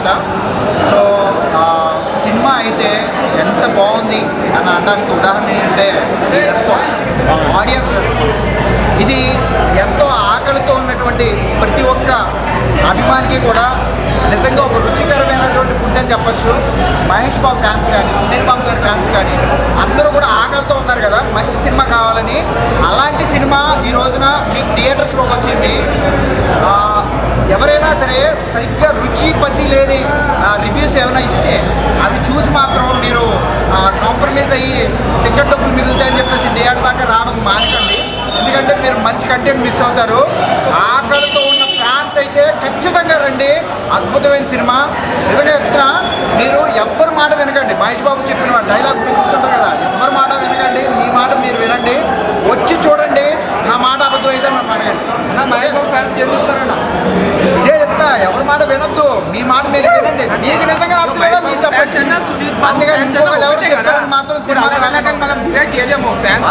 అనమాట. So cinema అయితే ఎంత బాగుంది అని అనడానికి ఉదాహరణ ఏంటంటే ఈ రెస్పాన్స్, ఆడియన్స్ రెస్పాన్స్. ఇది ఎంతో ఆకలితో ఉన్నటువంటి ప్రతి ఒక్క అభిమానికి కూడా నిజంగా ఒక రుచికరమైనటువంటి ఫుడ్ అని చెప్పచ్చు. మహేష్ బాబు ఫ్యాన్స్ కానీ, సుధీర్ బాబు గారి ఫ్యాన్స్ కానీ అందరూ కూడా ఆకలితో ఉన్నారు కదా మంచి సినిమా కావాలని. అలాంటి సినిమా ఈ రోజున మీకు థియేటర్స్లోకి వచ్చింది. ఎవరైనా సరే సరిగ్గా రుచి పచి లేని రివ్యూస్ ఏమైనా ఇస్తే అవి చూసి మాత్రం మీరు కాంప్రమైజ్ అయ్యి టికెట్ డబ్బులు మిగులుతాయని చెప్పేసి థియేటర్ దాకా రావడం మానకండి. ఎందుకంటే మీరు మంచి కంటెంట్ మిస్ అవుతారు. ఆకలితో ఉన్న ఫ్యాన్స్ అయితే ఖచ్చితంగా రండి. అద్భుతమైన సినిమా. నిజంగా చెప్తున్నా, మీరు ఎవ్వరి మాట వినకండి. మహేష్ బాబు చెప్పిన డైలాగ్ మీకు గుర్తుంటారు కదా, ఎవ్వరి మాట వినకండి, మీ మాట మీరు వినండి, వచ్చి చూడండి. నా మాట అబద్ధం అయితే నన్ను అడగండి. నా మహేష్ బాబు ఫ్యాన్స్కి ఏం చెప్తారన్నా? ఇదే చెప్తా, ఎవరి మాట వినొద్దు, మీ మాట మీరు వినండి. మీకు నిజంగా నచ్చలేదా మీరు చెప్పండి. అందుకని ఎవరు చెప్పారని మాత్రం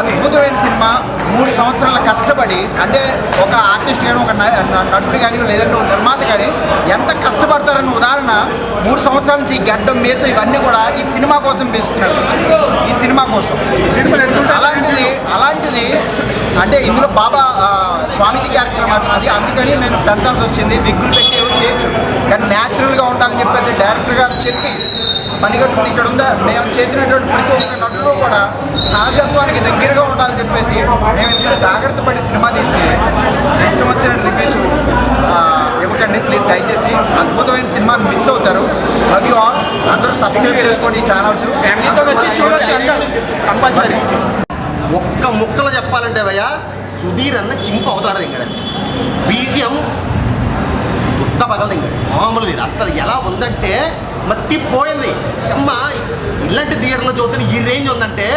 అద్భుతమైన సినిమా. 3 సంవత్సరాల కష్టపడి, అంటే ఒక ఆర్టిస్ట్ కానీ ఒక నటుడు కానీ లేదంటే ఒక నిర్మాత కానీ ఎంత కష్టపడతారన్న ఉదాహరణ 3 సంవత్సరాల నుంచి గడ్డం మేసం ఇవన్నీ కూడా ఈ సినిమా కోసం పెంచుతున్నారు. ఈ సినిమా కోసం అలాంటిది అంటే ఇందులో బాబా స్వామీజీ కార్యక్రమం అది, అందుకని నేను పెంచాల్సి వచ్చింది. విగ్గులు పెట్టి ఎవరు చేయొచ్చు, కానీ న్యాచురల్గా ఉండాలని చెప్పేసి డైరెక్టర్ గారు చెప్పి పనిగట్టుకుని ఇక్కడ ఉందా మేము చేసినటువంటి ప్రతి ఒక్క నటులు కూడా సహజత్వానికి దగ్గరగా ఉండాలని చెప్పేసి మేము ఇంత జాగ్రత్త పడి సినిమా తీస్తే ఇష్టం వచ్చిన రివ్యూస్ ఇవ్వకండి ప్లీజ్. దయచేసి అద్భుతమైన సినిమాని మిస్ అవుతారు. Love you all. అందరూ సబ్స్క్రైబ్ చేసుకోండి ఈ ఛానల్స్, ఫ్యామిలీతో వచ్చి చూడొచ్చు కంపల్సరీ. ఒక్క ముక్కలు చెప్పాలంటే భయ్యా, సుధీర్ అన్న చింపు అవుతాడు ఇంకడండి. బీజిఎం కొత్త పగలదు ఇంకడు, మామూలు ఇది అస్సలు ఎలా ఉందంటే మత్తిపోయింది. అమ్మ ఇలాంటి థియేటర్లో చూస్తే ఈ రేంజ్ ఉందంటే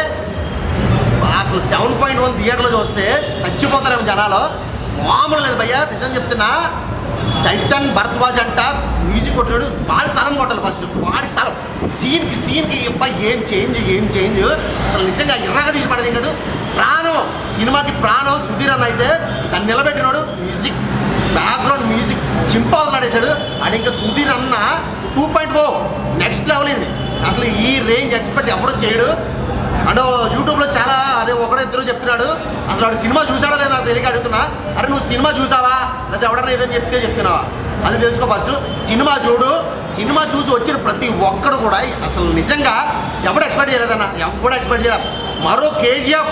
అసలు 7.1 థియేటర్లో చూస్తే చచ్చిపోతారేమో జనాలు. మామూలు లేదు భయ్యా, నిజం చెప్తున్నా. చైతన్ భరద్వాజ్ అంట మ్యూజిక్ కొట్టాడు, వాడి స్థలం కొట్టాలి ఫస్ట్, వాడి స్థలం సీన్కి అబ్బాయి ఏం చేంజ్ అసలు నిజంగా ఎర్రగా తీసి పడదింటాడు. ప్రాణం, సినిమాకి ప్రాణం సుధీర్ అన్న అయితే దాన్ని నిలబెట్టినాడు. మ్యూజిక్ బ్యాక్గ్రౌండ్ మ్యూజిక్ చింపాలు నడేశాడు. అది ఇంకా సుధీర్ అన్న 2.0 నెక్స్ట్ లెవెల్ ఇది. అసలు ఈ రేంజ్ ఎక్స్పెక్ట్ ఎవడో చేయడు. అంటే యూట్యూబ్లో చాలా అదే ఒకడో చెప్తున్నాడు. అసలు వాడు సినిమా చూసాడో లేదా నాకు తెలియక అడుగుతున్నా. అరే నువ్వు సినిమా చూసావా లేదా ఎవడన్నా ఏదని చెప్తున్నావా అది తెలుసుకో ఫస్ట్. సినిమా చూడు, సినిమా చూసి వచ్చిన ప్రతి ఒక్కడు కూడా అసలు నిజంగా ఎవడు ఎక్స్పెక్ట్ చేయలేదన్న, ఎవడు ఎక్స్పెక్ట్ చేయలేదు. మరో కేజీఎఫ్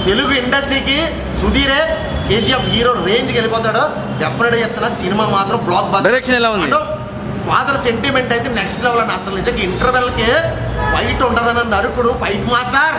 తెలుగు ఇండస్ట్రీకి సుధీరే కేజీఎఫ్ హీరో రేంజ్కి వెళ్ళిపోతాడు. డెఫినెట్గా చెప్తున్నా, సినిమా మాత్రం బ్లాక్ బస్టర్. ఫాదర్ సెంటిమెంట్ అయితే నెక్స్ట్ లెవెల్ అని. అసలు నిజంగా ఇంటర్వెల్కి ఫైట్ ఉంటుందని నరుకుడు ఫైట్ మాస్టర్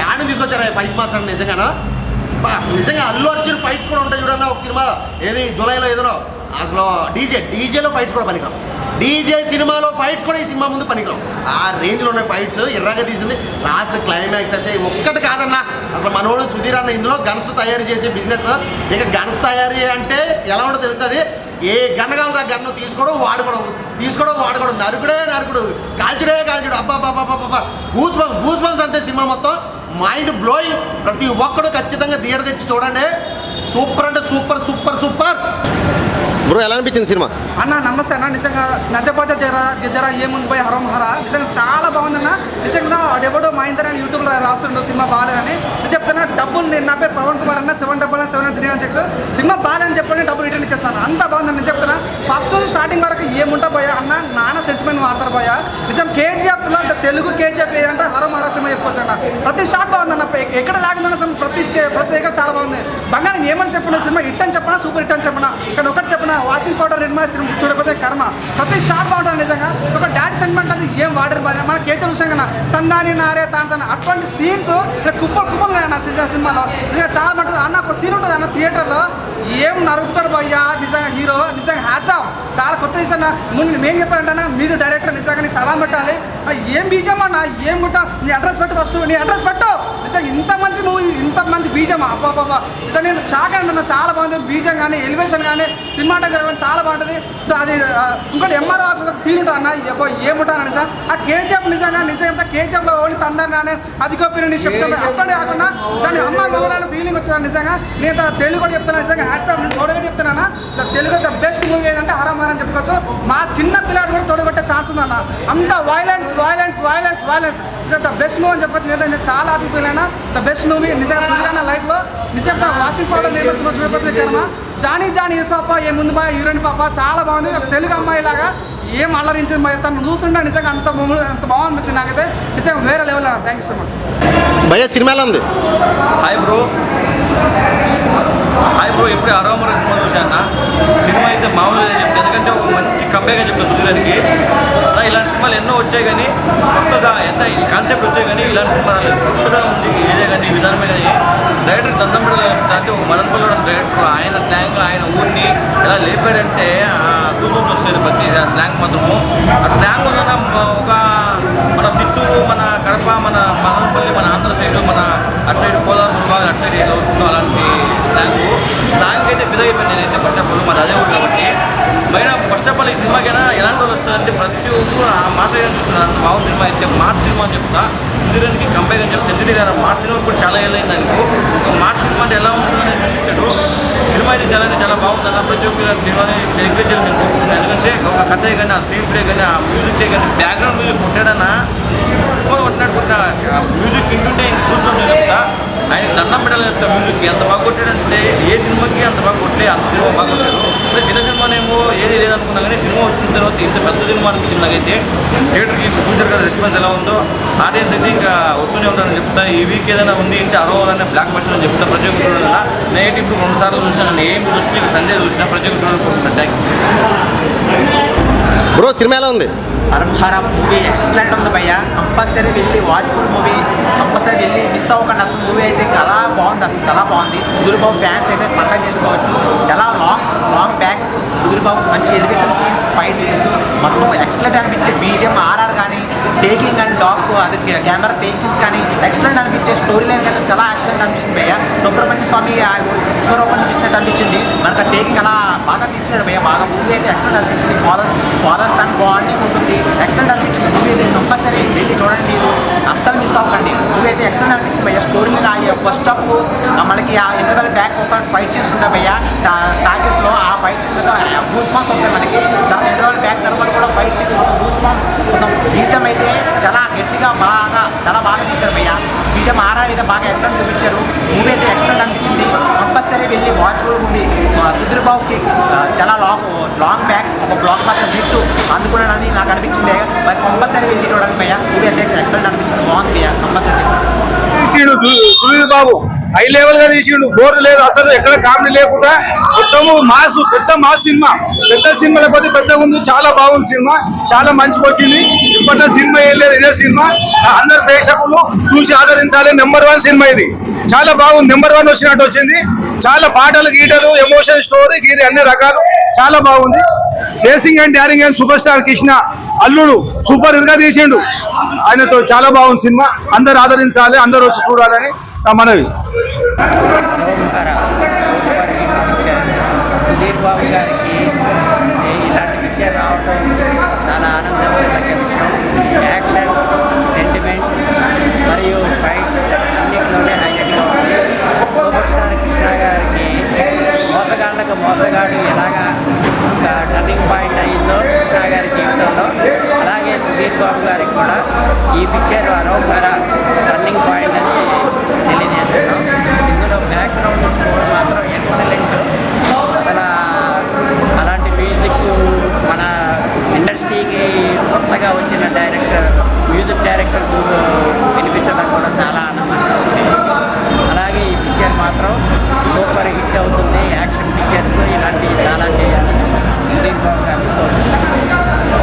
యాడ్ని తీసుకొచ్చారు ఫైట్ మాస్టర్. నిజంగా అల్లు అర్జున్ ఫైట్స్ కూడా ఉంటాయి చూడన్నా ఒక సినిమాలో, ఏది జూలైలో ఏదో అసలు డీజేలో ఫైట్స్ కూడా పనికిరావు. డీజే సినిమాలో ఫైట్స్ కూడా ఈ సినిమా ముందు పనికిరావు. ఆ రేంజ్లో ఉన్న ఫైట్స్ ఎర్రగా తీసింది. లాస్ట్ క్లైమాక్స్ అయితే ఒక్కటి కాదన్నా, అసలు మనోడు సుధీర్ అన్న ఇందులో గన్స్ తయారు చేసే బిజినెస్. ఇక గన్స్ తయారు అంటే ఎలా ఉంటుందో తెలుస్తుంది. ఏ గన్నగాలతో గన్ను తీసుకోవడం వాడుకోవడం నరుకుడు కాల్చుడే అబ్బాబ్బాబ్బా గూస్ బంప్స్ అంతే సినిమా మొత్తం. Mind blowing. ప్రతి ఒక్కడు ఖచ్చితంగా థియేటర్ తెచ్చి చూడండి. సూపర్ అంటే సూపర్. బ్రో ఎలా అనిపించింది సినిమా? అన్న నమస్తే అన్న. నిజంగా నచ్చపోతే జర ఏముంది పోయి హరం హర నిజంగా చాలా బాగుందన్న. నిజంగా వాడెవడో మహేందర్ అని యూట్యూబ్లో రాస్తుండో సినిమా బాగాలేదని చెప్తున్నా. డబ్బులు నేను నా పేరు పవన్ కుమార్ అన్న 777 సినిమా బాగాలని చెప్పని డబ్బులు రిటర్న్ ఇచ్చేస్తాను. అంత బాగుందని నేను చెప్తున్నా. ఫస్ట్ రోజు స్టార్టింగ్ వరకు ఏముంటా పోయా అన్న, నాన్న సెంటిమెంట్ వాడతారు పోయా. నిజం కేజీఎఫ్లో తెలుగు కేజీఎఫ్ ఏదంటే హరం హర సినిమా చెప్పుకోవచ్చు అన్న. ప్రతి షాట్ బాగుందన్న, ఎక్కడ లాగిందన్న ప్రతి దగ్గర చాలా బాగుంది. బంగారం ఏమని చెప్పిన సినిమా హిట్ అని చెప్పినా, సూపర్ హిట్ అని చెప్పినా, కానీ ఒకటి చెప్పిన వాషింగ్ పౌడర్ నిర్మా చూడకపోతే కర్మ. ప్రతి షాట్ బాగుంటుంది నిజంగా. ఒక డాడీ సెంటిమెంట్ అది ఏం వాడరు మన కేజీ విషయం కన్నా తన్నాని నారే తాను అటువంటి సీన్స్ కుప్పలు సినిమాలో నిజంగా చాలా బాగుంటుంది అన్న. ఒక సీన్ ఉంటుంది అన్న థియేటర్లో, ఏం నరుకుతాడు భయ్యా నిజంగా హీరో. నిజంగా హ్యాట్స్ ఆఫ్, చాలా కొత్త తీసాను. ముందు మేము చెప్పాలంటే మ్యూజిక్ డైరెక్టర్ నిజంగా నీకు సలాం పెట్టాలి. ఏం బీజం అన్న, ఏం గుట్టా నీ అడ్రస్ పెట్టు ఫస్ట్, నీ అడ్రస్ పెట్టు. నిజంగా ఇంత మంచి మూవీ, ఇంత మంచి బీజం అబ్బాబ్బా నిజంగా నేను షాక్ అంటున్నా. చాలా బాగుంది బీజం కానీ, ఎలివేషన్ కానీ, సినిమాటోగ్రఫీ జరగడం చాలా బాగుంటుంది. సో అది ఇంకోటి ఎంఆర్ఓ ఆఫీస్ ఒక సీన్ ఉంటుంది అన్న, ఏముంటుంది నిజం ఆ కేజీఎఫ్ నిజంగా కేజీఎఫ్లో ఓన్లీ తండ్రి అది గొప్పని చెప్తాను. అట్లనే కాకుండా దాని అమ్మ మొగలాలు ఫీలింగ్ వచ్చింది నిజంగా. నేను తెలుగు కూడా చెప్తాను నిజంగా, హ్యాట్సాప్ నేను తోడుగా చెప్తున్నాను. తెలుగు ద బెస్ట్ మూవీ ఏదంటే హరం అని చెప్పుకోవచ్చు. మా చిన్న పిల్లాడు కూడా తోడుగొట్టే ఛాన్స్ ఉందన్న. అంత వైలెన్స్ ద బెస్ట్ మూవీ అని చెప్పొచ్చు. నేను చాలా హ్యాపీ ఫీల్ అయినా. ద బెస్ట్ మూవీ నిజంగా సుధీరన్న లైఫ్లో నిజంగా వాషింగ్ పౌడర్ నేర్పిస్తున్న చూడబోతుంది జనమా. జానీ ఎస్ పాప ఏ ముందు బాయ్ హీరోయిన్ పాప చాలా బాగుంది. ఒక తెలుగు అమ్మాయి లాగా ఏం అల్లరించింది మరి, తను చూస్తుంటే నిజంగా అంత బాగుంది నాకైతే. నిజంగా వేరే లెవెల్ అన్న. Thank you so much. భయ్యా సినిమా ఎలా ఉంది? హాయ్ బ్రో ఎప్పుడే అరోమర సినిమా చూశాను. సినిమా అయితే మామూలుగా చెప్తాను, ఎందుకంటే ఒక మంచి కంపేర్గా చెప్తాను సుధీరానికి. ఇలాంటి సినిమాలు ఎన్నో వచ్చాయి కానీ కొత్తగా ఎంత ఈ కాన్సెప్ట్ వచ్చాయి కానీ ఇలాంటి సినిమాలు కొత్తగా ఉంది. ఏదే కానీ విధానమే కానీ డైరెక్టర్ దండం అంటే ఒక మదనపల్లి డైరెక్టర్ ఆయన స్లాంగ్ ఆయన ఊరిని ఎలా లేపాడంటే గూస్బంప్స్ వస్తుంది ప్రతి స్లాంగ్ మాత్రము. ఆ స్లాంగ్ ఉన్న ఒక మన చిత్తూరు, మన కడప, మన మదనపల్లి, మన ఆంధ్ర సైడ్, మన అటు సైడ్ కోలార్, మునగాలు అటు సైడ్ ఏదో వస్తుందో అలాంటి స్లాంగ్ అయితే విధైపోయింది. నేనైతే ఫస్ట్ ఆఫ్ ఆల్ మాది అదే ఊరు కాబట్టి మైనా ఫస్ట్ ఆఫ్ ఆల్ ఈ సినిమాకైనా ఎలాంటి వాళ్ళు వస్తుందంటే ప్రతి ఒక్కరు ఆ మాట చూస్తున్నారు. మామూలు సినిమా అయితే మార్చ్ సినిమా అని చెప్తా. సుధీరానికి కంపేర్ అని చెప్తే ఎందుకంటే గారు మార్చ్ సినిమా కూడా చాలా ఏళ్ళైంది అనుకో. మార్చ్ సినిమా అంటే ఎలా ఉంటుందని చూపించాడు. సినిమా అయితే చాలా బాగుందన్న. ప్రతి ఒక్క సినిమాని ఎంకరేజ్ చేయాలని నేను కోరుకుంటున్నాను. ఎందుకంటే ఒక కథ కానీ, ఆ స్క్రీన్ ప్లే కానీ, ఆ మ్యూజిక్ కానీ, బ్యాక్గ్రౌండ్ మ్యూజిక్ కొట్టాడన్నా కొట్టినట్టుకుంటా. మ్యూజిక్ వింటుంటే చూస్తుంటే చెప్తా ఆయన దండం పెట్టాలి. మ్యూజిక్ ఎంత బాగా కొట్టాడంటే ఏ సినిమాకి అంత బాగా కొట్టే అంత సినిమా బాగా కొట్టాడు. చిన్న సినిమానేమో ఏది లేదనుకున్నా కానీ సినిమా వచ్చిన తర్వాత ఇంత పెద్ద సినిమా అనిపించింది నాకైతే. థియేటర్కి ఫ్యూచర్ కదా రెస్పాన్స్ ఎలా ఉందో ఆడియన్స్ అయితే ఇంకా వస్తూనే ఉంటానని చెప్తా. ఈ వీక్ ఏదైనా ఉంది అంటే అరవనే బ్లాక్ బస్టర్ అని చెప్తా. ప్రతి ఒక్కరు చూడాలి. నైట్ ఇప్పుడు 2 సార్లు చూసినా, ఏం చూసి సండే చూసినా ప్రతి ఒక్కరు చూడాలనుకుంటున్నాను. బ్రో సినిమా ఎలా ఉంది? హరం మూవీ ఎక్సలెంట్ ఉంది భయ్య. కంపల్సరీ వెళ్ళి వాచ్ఫుల్ మూవీ, కంపల్సరీ వెళ్ళి మిస్ అవ్వకండి. అసలు మూవీ అయితే చాలా బాగుంది, అసలు చాలా బాగుంది. సుధీర్బాబు ఫ్యాన్స్ అయితే పండగ చేసుకోవచ్చు. చాలా లాంగ్ బ్యాక్ సుధీర్బాబు మంచి ఎలివేషన్ సీన్స్, ఫైట్ సీన్స్ మొత్తం ఎక్సలెంట్ అనిపించే. బీజిఎం ఆర్ఆర్ కానీ, టేకింగ్ అండ్ డాక్ అది కెమెరా టేకింగ్స్ కానీ ఎక్సలెంట్ అనిపించే. స్టోరీ లైన్ అయితే చాలా ఎక్సలెంట్ అనిపించింది భయ్య. సుబ్రహ్మణ్య స్వామి విశ్వరూపం చూసినట్టు అనిపించింది. మనకు టేకింగ్ అలా బాగా తీసుకున్నాడు భయ్య. బాగా మూవీ అయితే ఎక్సలెంట్ అనిపించింది. ఫాదర్ సన్ బాండింగ్ ఉంటుంది, ఎక్సలెంట్ అనిపించింది. మూవీ అయితే కంపల్సరీ వెళ్ళి చూడండి, మీరు అస్సలు మిస్ అవ్వకండి. మూవీ అయితే ఎక్సలెంట్ అనిపించింది భయ్య. స్టోరీ ఫస్ట్ హాఫ్ మనకి ఆ ఇంటర్వెల్ బ్యాక్ ఒక ఫైట్ సీన్స్ ఉంటాయి భయ్య టాకీస్లో. ఆ ఫైట్ సీన్ మీద గూస్ బాంబ్స్ వస్తాయి మనకి. దాని ఇంటర్వెల్ బ్యాక్ తర్వాత కూడా ఫైట్ సీన్ గూస్ బాంబ్స్ మొత్తం. బీజం అయితే చాలా గట్టిగా చాలా బాగా తీశారు భయ్య. బీజం ఆర్ఆర్ అయితే బాగా ఎక్సలెంట్ చూపించారు. మూవీ అయితే ఎక్సలెంట్ అనిపించింది. కంపల్సరీ వెళ్ళి వాచ్ఫుల్ మూవీ. సుధీర్బాబుకి చాలా లాంగ్ బ్యాక్ ఒక బ్లాక్ బాస్టర్ హిట్ అందుకున్నాడని నాకు అనిపించింది. మరి కంపల్సరీ వెళ్ళి చూడండి భయ్య. మూవీ అయితే ఎక్సలెంట్ అనిపించింది, బాగుంది భయ్య. కంపల్సరీ తీసిండు సుధీర్ బాబు, హై లెవెల్ గా తీసిండు. బోర్ లేదు అసలు, ఎక్కడ కామెడీ లేకుండా మొత్తము మాస్, పెద్ద మాస్ సినిమా. పెద్ద సినిమాల కొద్ది పెద్దగా ఉంది, చాలా బాగుంది సినిమా, చాలా మంచిగా వచ్చింది. ఇప్పట్లో సినిమా ఏం లేదు, ఇదే సినిమా. అందరు ప్రేక్షకులు చూసి ఆదరించాలి. నెంబర్ 1 సినిమా ఇది, చాలా బాగుంది. నెంబర్ 1 వచ్చినట్టు వచ్చింది. చాలా పాటలు గీటలు, ఎమోషన్, స్టోరీ గీరి అన్ని రకాలు చాలా బాగుంది. Racing and daring and super star Krishna అల్లుడు సూపర్ గా తీసిండు. ఆయనతో చాలా బాగుంది సినిమా. అందరు ఆదరించాలి, అందరు వచ్చి చూడాలని నా మనవి. సుధీర్ బాబు గారికి ఇలాంటి విషయం రావడం చాలా ఆనందకరమైన విషయం. యాక్షన్, సెంటిమెంట్ మరియు ఫైట్స్ అన్నింటిలోనే హైలైట్గా ఉంది. సూపర్ స్టార్ కృష్ణ గారికి మోసగాడు ఎలాగా ఒక టర్నింగ్ పాయింట్ అయిందో కృష్ణ గారి జీవితంలో, అలాగే సుధీర్ బాబు గారికి కూడా ఈ పిక్చర్ అరోమర టర్నింగ్ పాయింట్ అని తెలియజేస్తున్నాం. ఇందులో బ్యాక్గ్రౌండ్ స్కోర్ మాత్రం ఎక్సలెంట్. అసలు అలాంటి మ్యూజిక్ మన ఇండస్ట్రీకి కొత్తగా వచ్చి